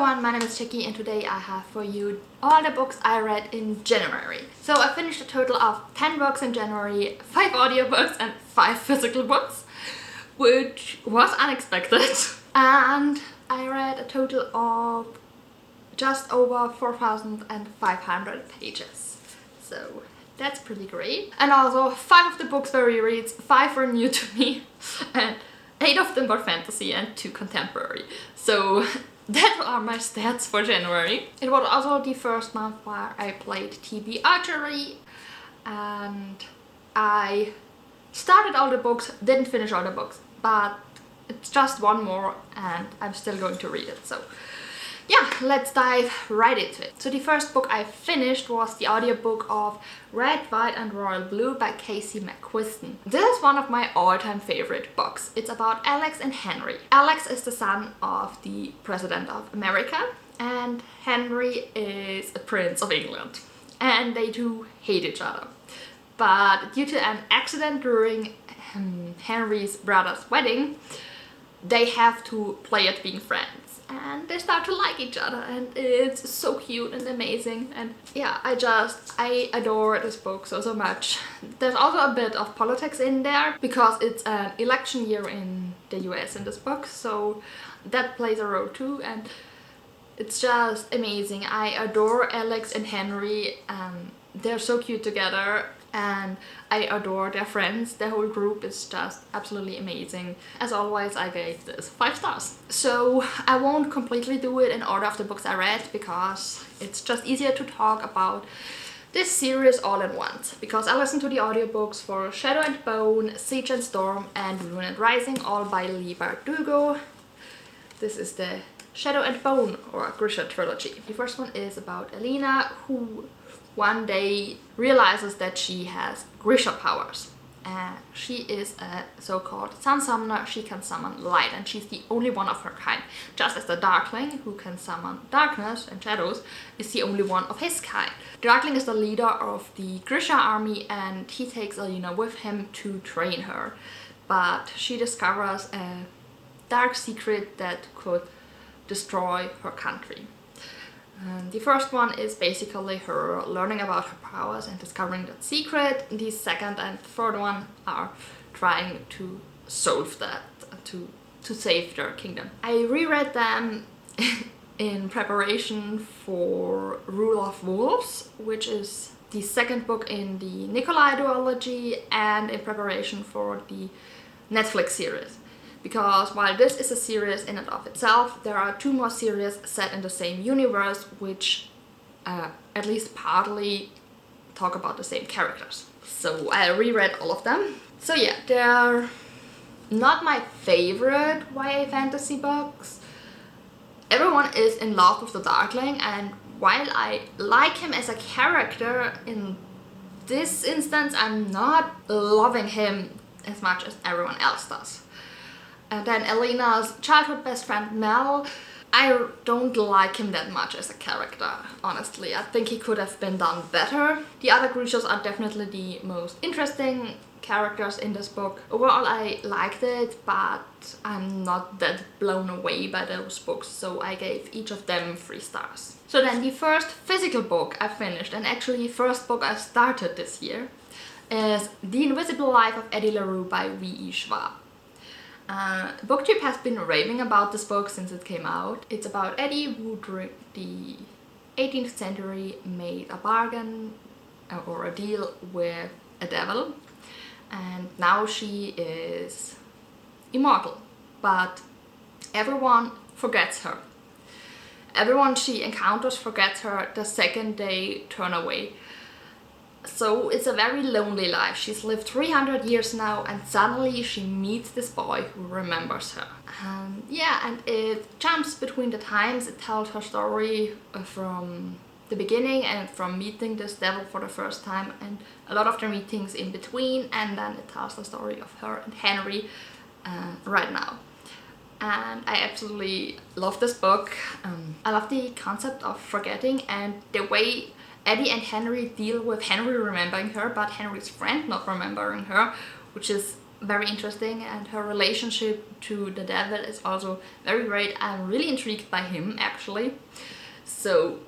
everyone, my name is Chicky and today I have for you all the books I read in January. So I finished a total of 10 books in January, 5 audiobooks and 5 physical books, which was unexpected. And I read a total of just over 4,500 pages. So that's pretty great. And also 5 of the books were rereads, 5 were new to me, and 8 of them were fantasy and 2 contemporary. So that are my stats for January. It was also the first month where I played TB archery, and I started all the books, didn't finish all the books, but it's just one more and I'm still going to read it. So yeah, let's dive right into it. So the first book I finished was the audiobook of Red, White and Royal Blue by Casey McQuiston. This is one of my all-time favorite books. It's about Alex and Henry. Alex is the son of the President of America and Henry is a Prince of England. And they two hate each other. But due to an accident during Henry's brother's wedding, they have to play at being friends. And they start to like each other and it's so cute and amazing, and yeah, I adore this book so much. There's also a bit of politics in there because it's an election year in the US in this book, so that plays a role too, and it's just amazing. I adore Alex and Henry, they're so cute together. And I adore their friends. Their whole group is just absolutely amazing. As always, I gave this 5 stars. So I won't completely do it in order of the books I read because it's just easier to talk about this series all at once. Because I listened to the audiobooks for Shadow and Bone, Siege and Storm and Ruin and Rising, all by Leigh Bardugo. This is the Shadow and Bone or Grisha trilogy. The first one is about Elena, who one day realizes that she has Grisha powers. She is a so-called sun summoner. She can summon light and she's the only one of her kind. Just as the Darkling, who can summon darkness and shadows, is the only one of his kind. The Darkling is the leader of the Grisha army and he takes Elena with him to train her. But she discovers a dark secret that could destroy her country. The first one is basically her learning about her powers and discovering that secret. The second and third one are trying to solve that, to save their kingdom. I reread them in preparation for Rule of Wolves, which is the second book in the Nikolai duology, and in preparation for the Netflix series. Because while this is a series in and of itself, there are 2 more series set in the same universe which at least partly talk about the same characters. So I reread all of them. So yeah, they're not my favorite YA fantasy books. Everyone is in love with the Darkling, and while I like him as a character, in this instance I'm not loving him as much as everyone else does. And then Elena's childhood best friend Mel, I don't like him that much as a character, honestly. I think he could have been done better. The other creatures are definitely the most interesting characters in this book. Overall I liked it, but I'm not that blown away by those books, so I gave each of them 3 stars. So then the first physical book I finished, and actually first book I started this year, is The Invisible Life of Eddie LaRue by V.E. Schwab. BookTube has been raving about this book since it came out. It's about Eddie, who during the 18th century made a bargain or a deal with a devil, and now she is immortal, but everyone forgets her. Everyone she encounters forgets her the second they turn away. So it's a very lonely life. She's lived 300 years now and suddenly she meets this boy who remembers her. Yeah, and it jumps between the times. It tells her story from the beginning and from meeting this devil for the first time and a lot of the meetings in between, and then it tells the story of her and Henry right now. And I absolutely love this book. I love the concept of forgetting and the way Eddie and Henry deal with Henry remembering her, but Henry's friend not remembering her, which is very interesting, and her relationship to the devil is also very great. I'm really intrigued by him actually. So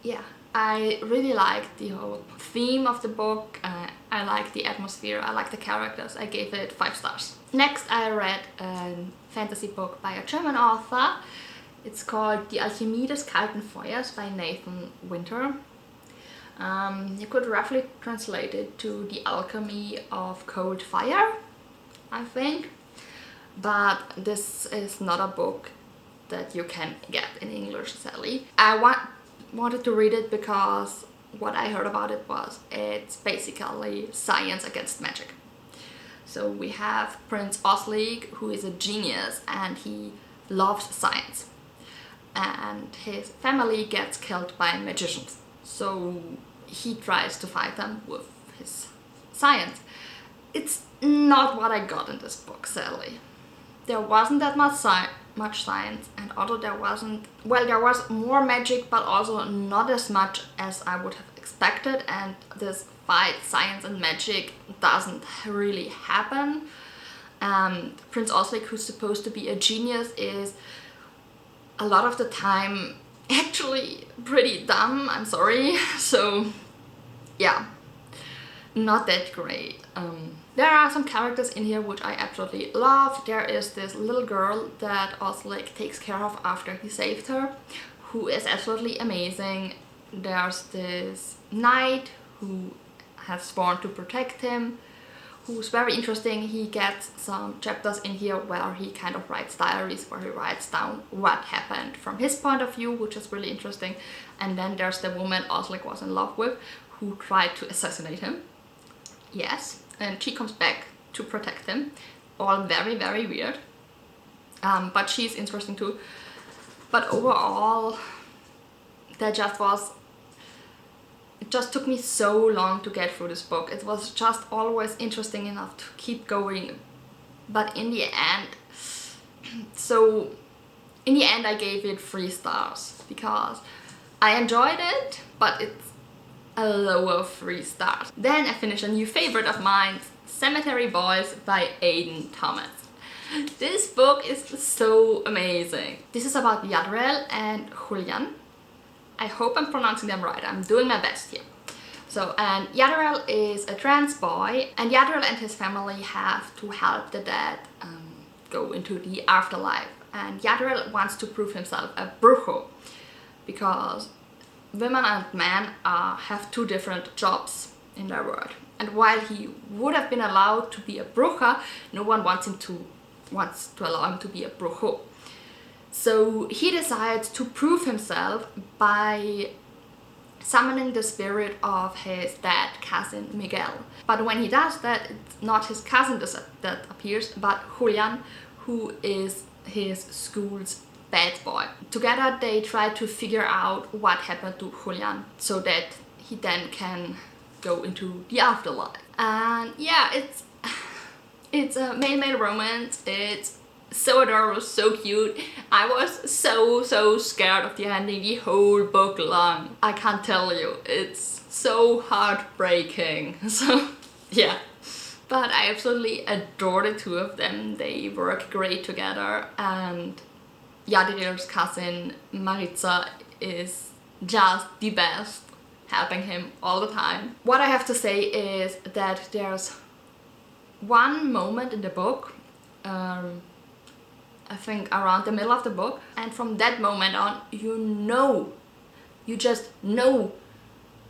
yeah, I really like the whole theme of the book. I like the atmosphere, I like the characters. I gave it 5 stars. Next, I read a fantasy book by a German author. It's called Die Alchemie des Kalten Feuers by Nathan Winter. You could roughly translate it to The Alchemy of Cold Fire, I think. But this is not a book that you can get in English, sadly. I wanted to read it because what I heard about it was it's basically science against magic. So we have Prince Oslic, who is a genius and he loves science. And his family gets killed by magicians. So he tries to fight them with his science. It's not what I got in this book, sadly. There wasn't that much science, and although there was more magic, but also not as much as I would have expected, and this fight, science and magic, doesn't really happen. Prince Oslic, who's supposed to be a genius, is a lot of the time actually pretty dumb, I'm sorry. So yeah, not that great. There are some characters in here which I absolutely love. There is this little girl that Oslic takes care of after he saved her, who is absolutely amazing. There's this knight who has sworn to protect him, who's very interesting. He gets some chapters in here where he kind of writes diaries, where he writes down what happened from his point of view, which is really interesting. And then there's the woman Oslic was in love with, who tried to assassinate him. Yes, and she comes back to protect him. All very, very weird. But she's interesting too. But overall, it just took me so long to get through this book. It was just always interesting enough to keep going. But in the end, I gave it 3 stars because I enjoyed it, but it's a lower 3 stars. Then I finished a new favorite of mine, Cemetery Boys by Aidan Thomas. This book is so amazing. This is about Yadriel and Julian. I hope I'm pronouncing them right. I'm doing my best here. So, and Yadriel is a trans boy, and Yadriel and his family have to help the dead go into the afterlife. And Yadriel wants to prove himself a brujo because women and men have 2 different jobs in their world. And while he would have been allowed to be a bruja, no one wants to allow him to be a brujo. So he decides to prove himself by summoning the spirit of his dead cousin Miguel. But when he does that, it's not his cousin that appears, but Julian, who is his school's bad boy. Together they try to figure out what happened to Julian so that he then can go into the afterlife. And yeah, it's a male romance. It's so adorable, so cute. I was so scared of the ending the whole book long. I can't tell you, it's so heartbreaking. So yeah, but I absolutely adore the 2 of them. They work great together, and Yadriel's cousin Maritza is just the best, helping him all the time. What I have to say is that there's one moment in the book, I think around the middle of the book, and from that moment on, you just know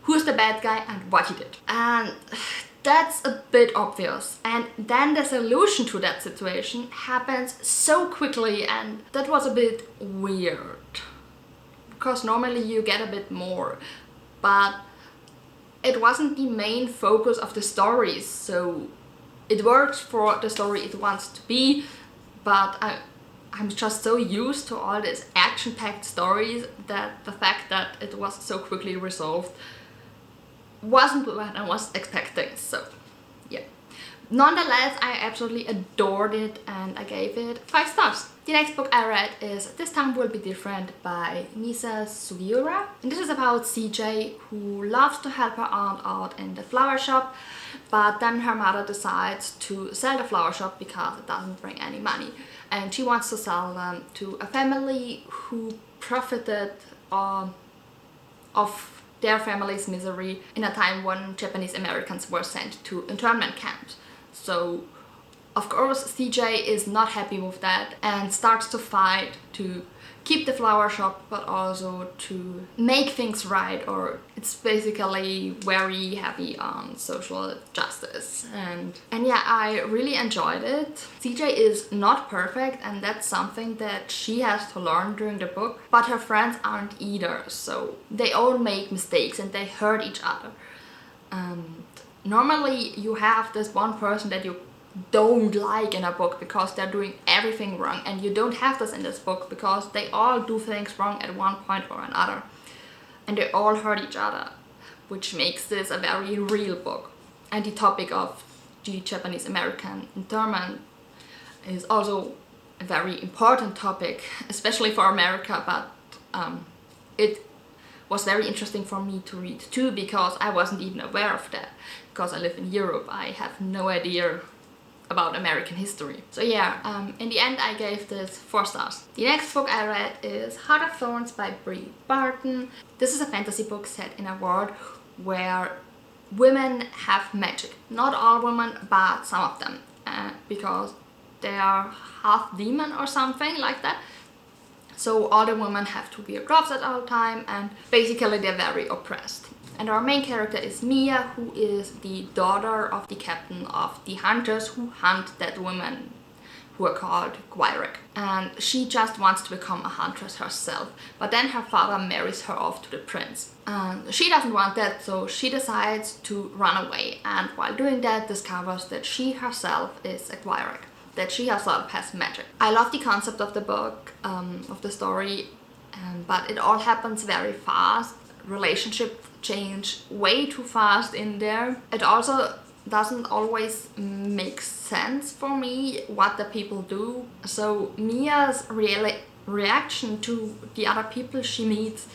who's the bad guy and what he did. And that's a bit obvious. And then the solution to that situation happens so quickly, and that was a bit weird. Because normally you get a bit more, but it wasn't the main focus of the stories, so it works for the story it wants to be, but I'm just so used to all these action-packed stories that the fact that it was so quickly resolved wasn't what I was expecting, so yeah. Nonetheless, I absolutely adored it and I gave it 5 stars. The next book I read is This Time Will Be Different by Nisa Sugiura. And this is about CJ, who loves to help her aunt out in the flower shop, But then her mother decides to sell the flower shop because it doesn't bring any money. And she wants to sell them to a family who profited of their family's misery in a time when Japanese Americans were sent to internment camps. So of course CJ is not happy with that and starts to fight to keep the flower shop, but also to make things right, or it's basically very heavy on social justice. And yeah, I really enjoyed it. CJ is not perfect, and that's something that she has to learn during the book, but her friends aren't either, so they all make mistakes and they hurt each other. And normally you have this one person that you don't like in a book because they're doing everything wrong, and you don't have this in this book because they all do things wrong at one point or another, and they all hurt each other, which makes this a very real book. And the topic of the Japanese American internment is also a very important topic, especially for America, but it was very interesting for me to read too, because I wasn't even aware of that. Because I live in Europe, I have no idea about American history. So yeah, in the end I gave this 4 stars. The next book I read is Heart of Thorns by Brie Barton. This is a fantasy book set in a world where women have magic. Not all women, but some of them, because they are half demon or something like that. So all the women have to wear gloves at all time, and basically they're very oppressed. And our main character is Mia, who is the daughter of the captain of the hunters who hunt dead women, who are called Gwyrek. And she just wants to become a huntress herself, but then her father marries her off to the prince. And she doesn't want that, so she decides to run away, and while doing that discovers that she herself is a Gwyrek, that she herself has magic. I love the concept of the book, of the story, but it all happens very fast. Relationship change way too fast in there. It also doesn't always make sense for me what the people do. So Mia's reaction to the other people she meets,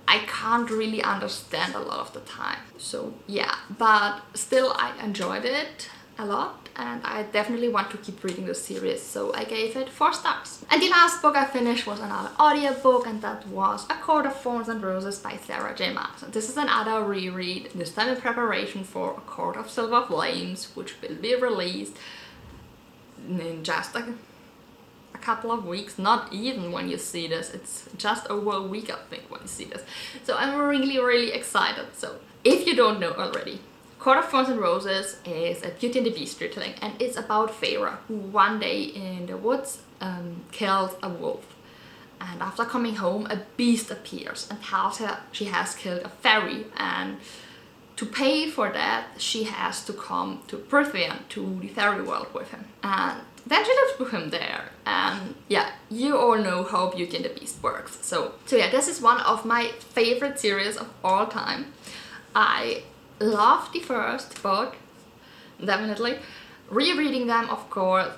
I can't really understand a lot of the time. So yeah, but still I enjoyed it a lot, and I definitely want to keep reading the series, so I gave it 4 stars. And the last book I finished was another audiobook, and that was A Court of Thorns and Roses by Sarah J. Maas. This is another reread, this time in preparation for A Court of Silver Flames, which will be released in just a couple of weeks, not even when you see this, it's just over a week I think when you see this. So I'm really excited. So if you don't know already, Court of Thorns and Roses is a Beauty and the Beast retelling, and it's about Feyre, who one day in the woods kills a wolf. And after coming home, a beast appears and tells her she has killed a fairy, and to pay for that, she has to come to Prithian, to the fairy world with him. And then she lives with him there, and yeah, you all know how Beauty and the Beast works. So yeah, this is one of my favorite series of all time. I love the first book, definitely. Rereading them, of course,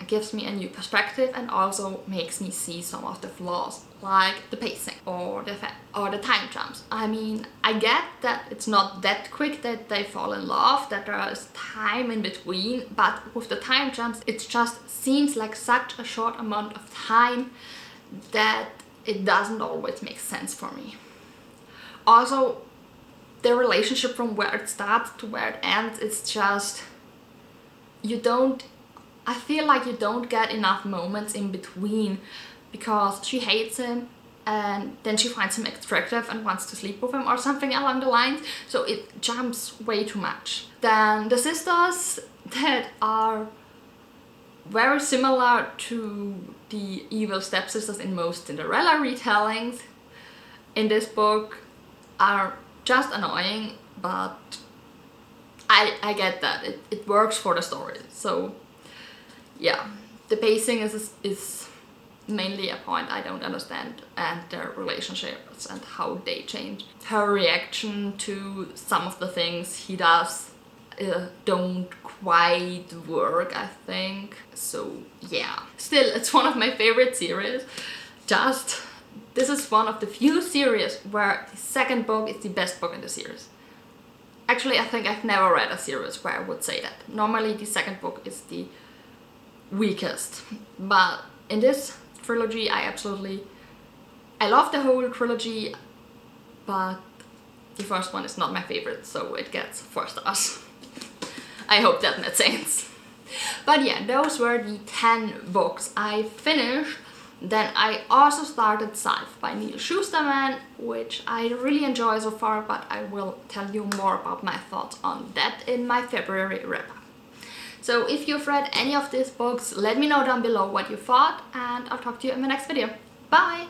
gives me a new perspective and also makes me see some of the flaws, like the pacing or the time jumps. I mean, I get that it's not that quick that they fall in love, that there is time in between, but with the time jumps, it just seems like such a short amount of time that it doesn't always make sense for me. Also, the relationship from where it starts to where it ends, it's just, I feel like you don't get enough moments in between, because she hates him and then she finds him attractive and wants to sleep with him or something along the lines, so it jumps way too much. Then the sisters that are very similar to the evil stepsisters in most Cinderella retellings, in this book are just annoying, but I get that. It works for the story. So yeah, the pacing is mainly a point I don't understand, and their relationships and how they change. Her reaction to some of the things he does don't quite work, I think. So yeah, still it's one of my favorite series. This is one of the few series where the second book is the best book in the series. Actually, I think I've never read a series where I would say that. Normally the second book is the weakest. But in this trilogy, I love the whole trilogy, but the first one is not my favorite, so it gets 4 stars. I hope that made sense. But yeah, those were the 10 books I finished. Then I also started Scythe by Neil Shusterman, which I really enjoy so far, but I will tell you more about my thoughts on that in my February wrap-up. So if you've read any of these books, let me know down below what you thought, and I'll talk to you in my next video. Bye!